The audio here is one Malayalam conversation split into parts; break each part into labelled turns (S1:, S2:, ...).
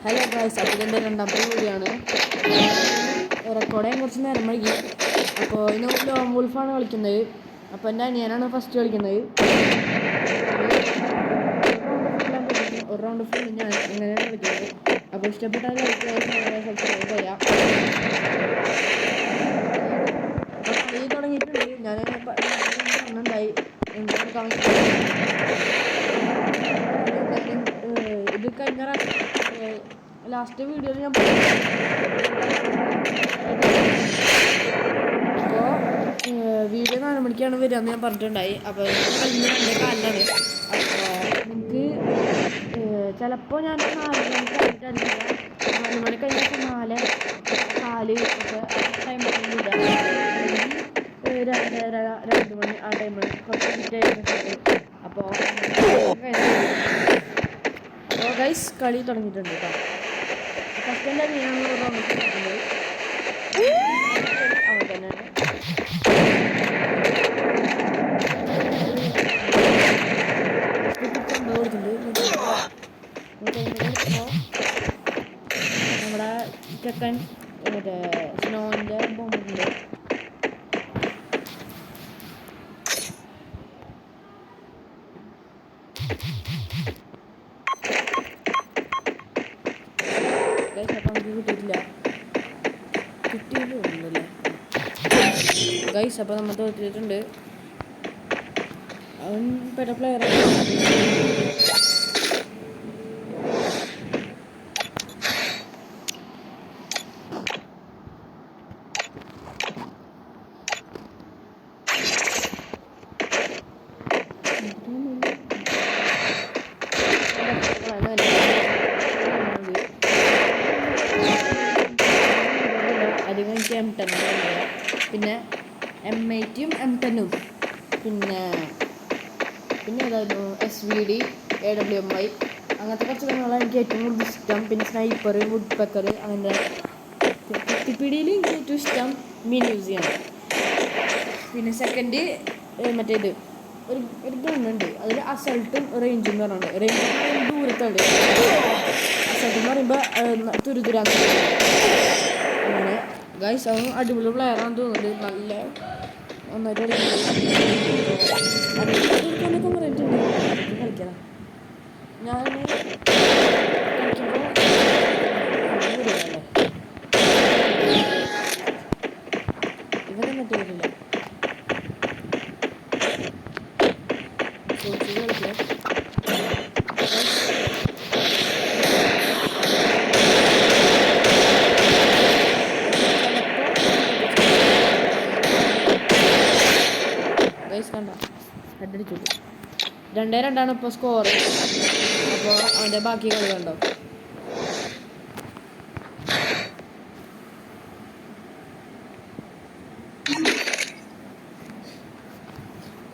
S1: ഹലോ ഗൈസ്, അപ്പോൾ ഇതിൻ്റെ രണ്ടാമത്തെ വീഡിയോ ആണ്. റെക്കോർഡ് ചെയ്യാൻ കുറച്ച് നേരം വൈകി. അപ്പോൾ ഇന്ന് ലോങ് വുൾഫാണ് കളിക്കുന്നത്. അപ്പോൾ എൻ്റെ അനിയനാണ് ഫസ്റ്റ് കളിക്കുന്നത്. ഒരു റൗണ്ട് ഫുൾ ഞാൻ അങ്ങനെയാണ് കളിക്കുന്നത്. അപ്പോൾ ഇഷ്ടപ്പെട്ടാൽ ലൈക്ക് സബ്സ്ക്രൈബ് ചെയ്യാം. അപ്പോൾ കളി തുടങ്ങിയിട്ടുണ്ട്. ഞാൻ പറഞ്ഞിട്ടുണ്ടായി ഇത് കഴിഞ്ഞ ലാസ്റ്റ് വീഡിയോയിൽ ഞാൻ അപ്പോൾ വീഡിയോ 4 മണിക്കാണ് വരികയെന്ന് ഞാൻ പറഞ്ഞിട്ടുണ്ടായി. അപ്പോൾ കഴിഞ്ഞ 2 കാലിലാണ്. അപ്പോൾ നിങ്ങൾക്ക് ചിലപ്പോൾ ഞാൻ 4 മണിക്ക് കഴിഞ്ഞിട്ടില്ല, 4 മണി കഴിഞ്ഞാൽ 4 കാല് ഒക്കെ ടൈം ഇടാം. 2 മണി ആ ടൈമിൽ കുറച്ച് മിനിറ്റ്. അപ്പോൾ ഗൈസ് കളി തുടങ്ങിയിട്ടുണ്ട് കേട്ടോ. ഫസ്റ്റ് എൻ്റെ മീനാണ് വന്നിട്ടുണ്ട്. അവൻ തന്നെയാണ് കൊടുത്തിട്ടുണ്ട്. നമ്മുടെ ചെക്കൻ മറ്റേ സ്നോൻ്റെ ബോംബുണ്ട്. കിട്ടിയില്ല ഗൈസ്. അപ്പോൾ നമ്മൾ തോറ്റിട്ടുണ്ട്. അവൻ പെട്ട പ്ലെയറാണ്. അധികം എനിക്ക് M10 പിന്നെ M8ഉം M10ഉം പിന്നെ ഏതായിരുന്നു SVD AWMI അങ്ങനത്തെ കുറച്ച് കാര്യങ്ങളാണ് എനിക്ക് ഏറ്റവും കൂടുതൽ ഇഷ്ടം. പിന്നെ സ്നൈപ്പർ, വുഡ് പെക്കർ, അങ്ങനത്തെ കുത്തിപ്പിടിയിൽ എനിക്ക് ഏറ്റവും ഇഷ്ടം മിനിയൂസിയാണ്. പിന്നെ സെക്കൻഡ് മറ്റേത് ഒരു ഗണ്ണുണ്ട്, അതിൽ അസൾട്ടും റേഞ്ചും എന്ന് പറഞ്ഞുണ്ട്. റേഞ്ച് ദൂരത്തുണ്ട്, അസൾട്ട് എന്ന് പറയുമ്പോൾ തുരുതുരാന്ന്. അങ്ങനെ ഗൈസ് അവൻ അടിപൊളി പ്ലെയറാണെന്ന് തോന്നുന്നുണ്ട്. നല്ല നന്നായിട്ട് കളിക്കാനൊക്കെ പറഞ്ഞിട്ടുണ്ട്. കളിക്കണം ഞാൻ കളിക്കുമ്പോൾ ഇവരെ മറ്റേ വരില്ല കളിക്കുക. കണ്ടോ ഹെഡടിച്ചു. 2-2 ഇപ്പോൾ സ്കോർ. അപ്പോൾ അവൻ്റെ ബാക്കി കളി കണ്ടോ.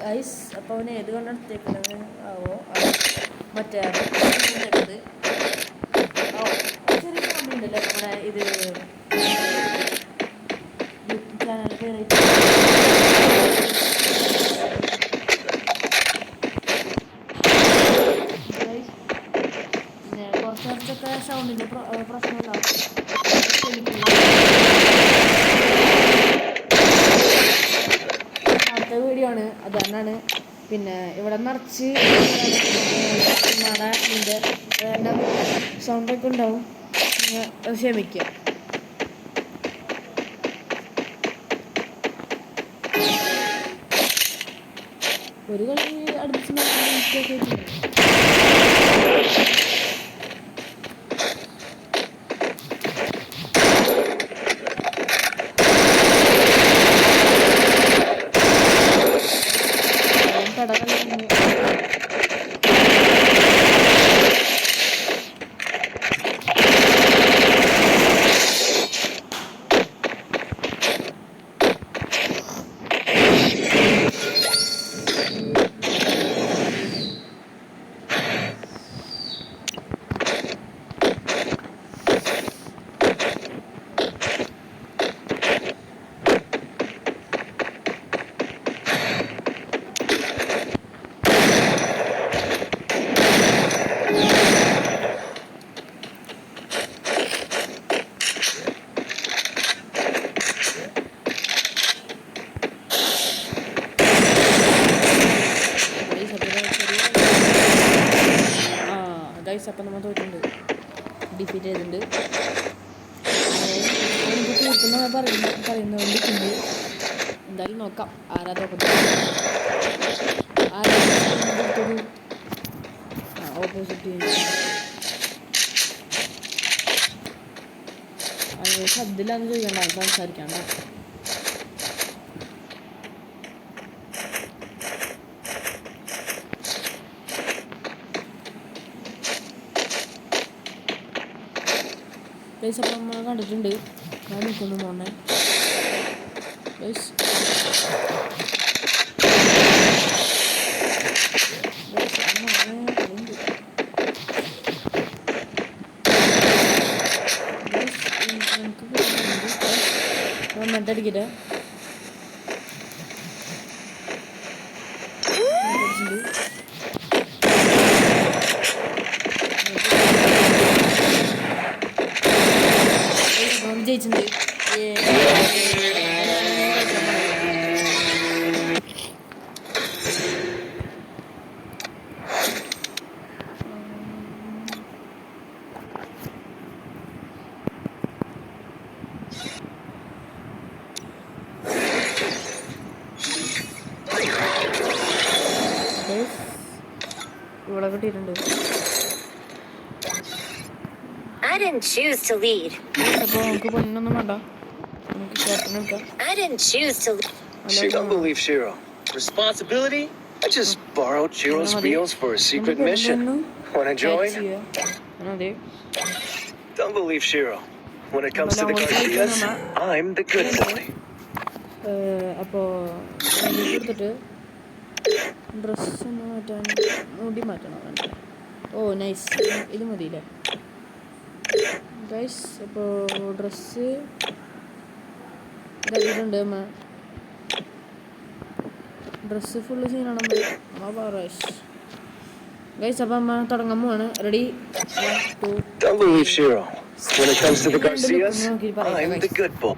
S1: ഗൈസ് അപ്പോൾ അവൻ ഏത് കണ്ടെടുത്തേക്കുന്നത് ആവോ മറ്റേ ചെറിയ ഫാമിലി ഉണ്ടല്ലോ നമ്മുടെ ഇത് യൂട്യൂബ് ചാനൽ പേര് കുറച്ചൊക്കെ സൗണ്ടിൻ്റെ പ്രശ്നമുണ്ടാവും. അടുത്ത വീഡിയോ ആണ്, അതുകൊണ്ടാണ്. പിന്നെ ഇവിടെ നിറച്ച് ഇതിൻ്റെ സൗണ്ടൊക്കെ ഉണ്ടാവും, ക്ഷമിക്കുക. ഒരു കളി അടുപ്പിച്ച് നമ്മൾ തോറ്റുണ്ട്, ഡിഫീറ്റ് ചെയ്തിട്ടുണ്ട്. ഞാനിപ്പോൾ തീർക്കുന്ന പറയുന്നതുകൊണ്ട് എന്തായാലും നോക്കാം ആരാ തോക്കുന്നത്. ഓപ്പോസിറ്റ് ശബ്ദമില്ലാന്ന് ചോദിക്കണ്ട, സംസാരിക്കണ്ട. ഗൈസ് അപ്പം നമ്മൾ കണ്ടിട്ടുണ്ട്. ഞാൻ നിൽക്കുന്നു മോനെ ഗൈസ്. മെട്ടടിക്കട്ടെ ജയിച്ചിട്ടുണ്ട്. ഇവിടെ കിട്ടിയിട്ടുണ്ട്.
S2: I didn't choose to lead.
S1: അപ്പോൾ നമുക്ക് പൊന്നൊന്നും വേണ്ട, നമുക്ക് ക്യാപ്റ്റൻ എടുക്കാം.
S2: I didn't choose to lead.
S3: Don't believe Shiro. Responsibility? I just borrowed Shiro's wheels for a secret mission. Wanna join?
S1: അതെ.
S3: Don't believe Shiro. When it comes to the Garcias, I'm the good boy.
S1: അപ്പോൾ കൊടുത്തിട്ട് ഡ്രസ്സ് ഒന്ന് മാറ്റാൻ, മുടി മാറ്റണം. ഓ നൈസ്, ഇത് മതിയില്ലേ ഗൈസ്. അപ്പോൾ ഡ്രസ്സ് ഇതാക്കിയിട്ടുണ്ട് അമ്മ. ഡ്രസ്സ് ഫുള്ള് സീനാണ് അമ്മ പാറാഷ് ഗൈസ്. അപ്പം അമ്മ തുടങ്ങാൻ പോവാണ്. Ready?
S3: Don't believe Shiro. When it comes to the Garcias, I'm the good boy.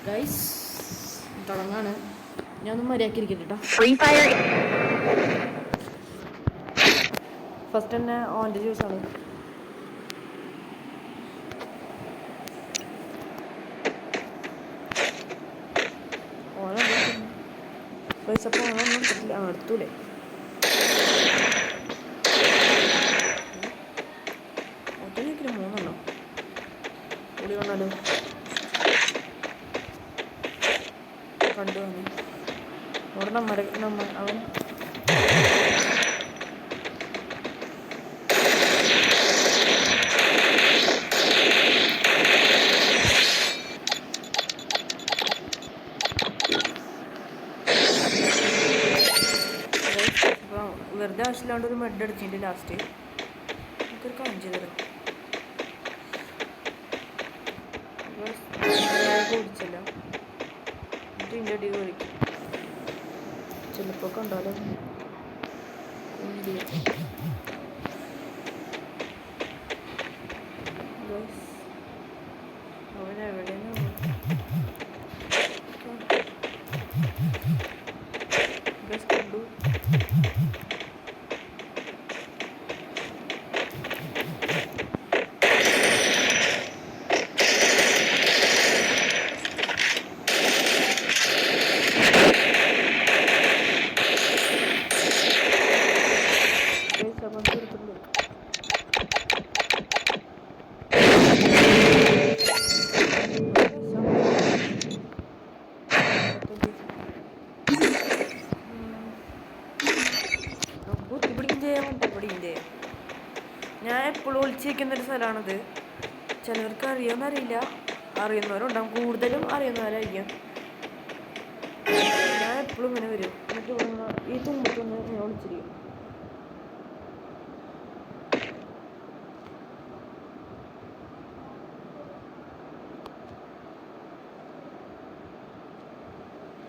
S1: Guys തുടങ്ങാണ്. ഞാനൊന്ന് മര്യാദക്കിരിക്കട്ടെ കേട്ടോ.
S2: Free Fire.
S1: ഫസ്റ്റ് തന്നെ ഓൻ്റെ ജ്യൂസാണ്. പൈസ ഓനൊന്നും എടുത്തിട്ടില്ല, എടുത്തൂലേ. ഒറ്റയ്ക്കില്ല, 3 കൂടി വന്നാലോ കണ്ടു വന്നു. അവിടെ അവൻ വെറുതെ ആവശ്യമില്ലാണ്ട് ഒരു മെഡ് അടിച്ചിട്ടുണ്ട് ലാസ്റ്റ്. നമുക്കൊരു കാര്യം ചെയ്തത് ഓടിച്ചല്ല, എന്നിട്ട് ഇതിൻ്റെ അടി കളിക്കും. ചിലപ്പോൾ കണ്ടാലോ അവൻ എവിടെയാണ് കണ്ടു. ഞാൻ എപ്പോഴും ഒളിച്ചിരിക്കുന്നൊരു സ്ഥലമാണത്. ചിലവർക്ക് അറിയാമെന്നറിയില്ല, അറിയുന്നവരുണ്ടാകും, കൂടുതലും അറിയുന്നവരായിരിക്കും. ഞാൻ എപ്പോഴും ഇങ്ങനെ വരും, എന്നിട്ട് ഈ തുമ്പത്തൊന്ന് ഞാൻ ഒളിച്ചിരിക്കും.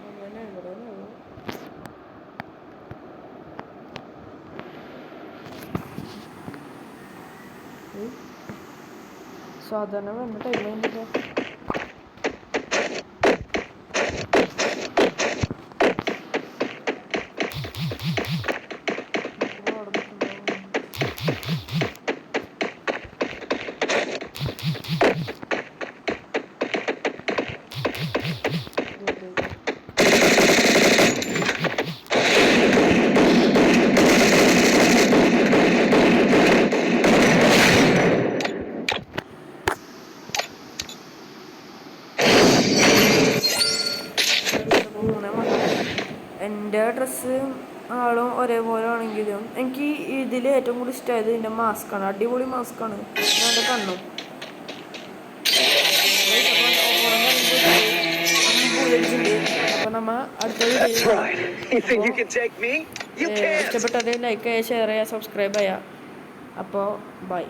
S1: അങ്ങനെ ഇവിടെ സാധാരണ വന്ന ടൈമിൽ ആളും ഒരേപോലെ ആണെങ്കിലും എനിക്ക് ഇതിൽ ഏറ്റവും കൂടുതൽ ഇഷ്ടമായത് ഇതിൻ്റെ മാസ്കാണ്. അടിപൊളി മാസ്കാണ്. എൻ്റെ കണ്ണും അപ്പോൾ നമ്മൾ അടുത്ത ഇഷ്ടപ്പെട്ടത് ലൈക്ക് ചെയ്യുക, ഷെയർ ചെയ്യുക, സബ്സ്ക്രൈബ് ചെയ്യുക. അപ്പോൾ ബൈ.